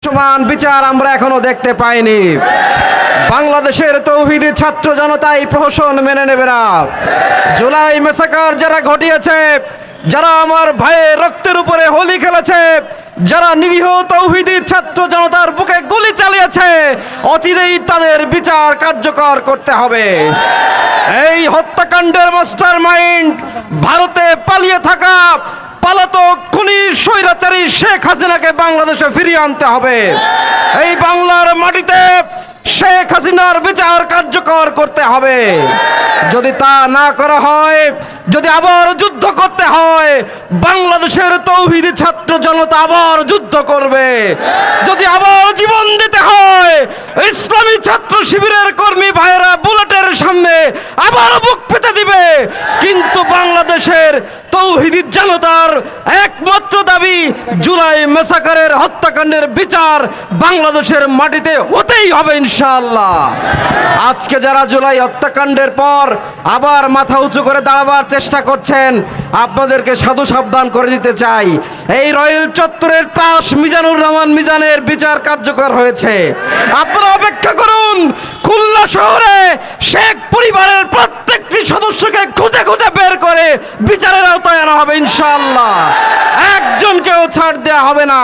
সমান বিচার আমরা এখনো দেখতে পাইনি। বাংলাদেশের তৌহিদি ছাত্র জনতা এই প্রহসন মেনে নেবে না। জুলাই মেসাকার যারা ঘটিয়েছে, যারা আমার ভাইয়ের রক্তের উপরে হোলি খেলেছে, যারা নিরীহ তৌহিদি ছাত্র জনতার বুকে গুলি চালিয়েছে, অচিরেই তাদের বিচার কার্যকর করতে হবে। এই হত্যাকাণ্ডের মাস্টার মাইন্ড ভারতে পালিয়ে থাকা পলাতক খুনি স্বৈরাচারী শেখ হাসিনাকে বাংলাদেশে ফিরিয়ে আনতে হবে। এই বাংলার মাটিতে শেখ হাসিনার বিচার কার্যকর করতে হবে। যদি তা না করা হয়, যদি আবার যুদ্ধ করতে হয়, বাংলাদেশের তৌহিদি ছাত্র জনতা আবার যুদ্ধ করবে। যদি আবার জীবন দিতে হয়, ইসলামী ছাত্র শিবিরের কর্মী ভাইয়েরা বুলেটের সামনে আবার বুক পেতে দিবে। কিন্তু বাংলাদেশের তৌহিদি জনতার একমাত্র দাবি, জুলাই মেসাকারের হত্যাকাণ্ডের বিচার বাংলাদেশের মাটিতে হতেই হবে ইনশাআল্লাহ। আজকে যারা জুলাই হত্যাকাণ্ডের পর আবার মাথা উঁচু করে দাঁড়াবার চেষ্টা করছেন, আপনাদেরকে সাধু সাবধান করে দিতে চাই। এই রয়েল চত্বরের ত্রাস মিজানুর রহমান মিজানের বিচার কার্যকর হয়েছে। আপনারা অপেক্ষা করুন, খুলনা শহরে শেখ পরিবারের প্রত্যেকটি সদস্যকে খুঁজে খুঁজে বের করে বিচারের আওতায় আনা হবে ইনশাআল্লাহ। একজনকেও ছাড় দেওয়া হবে না।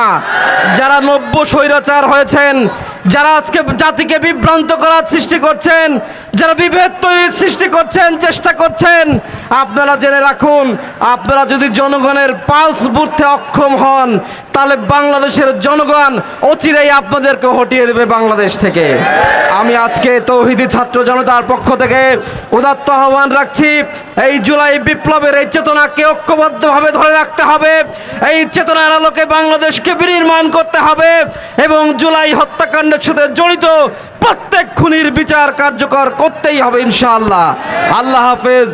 যারা নব্য স্বৈরাচার হয়েছেন, যারা আজকে জাতিকে বিভ্রান্ত করার সৃষ্টি করছেন, যারা বিভেদ তৈরির সৃষ্টি করছেন, চেষ্টা করছেন, আপনারা জেনে রাখুন, আপনারা যদি জনগণের পালস বুঝতে অক্ষম হন, তাহলে বাংলাদেশের জনগণ অচিরেই আপনাদেরকে হটিয়ে দেবে বাংলাদেশ থেকে। আমি আজকে তৌহিদি ছাত্র জনতার পক্ষ থেকে উদাত্ত আহ্বান রাখছি, এই জুলাই বিপ্লবের এই চেতনাকে ঐক্যবদ্ধভাবে ধরে রাখতে হবে। এই চেতনার আলোকে বাংলাদেশকে বিনির্মাণ করতে হবে এবং জুলাই হত্যাকাণ্ডের সাথে জড়িত প্রত্যেক খুনির বিচার কার্যকর করতেই হবে ইনশাআল্লাহ। আল্লাহ হাফেজ।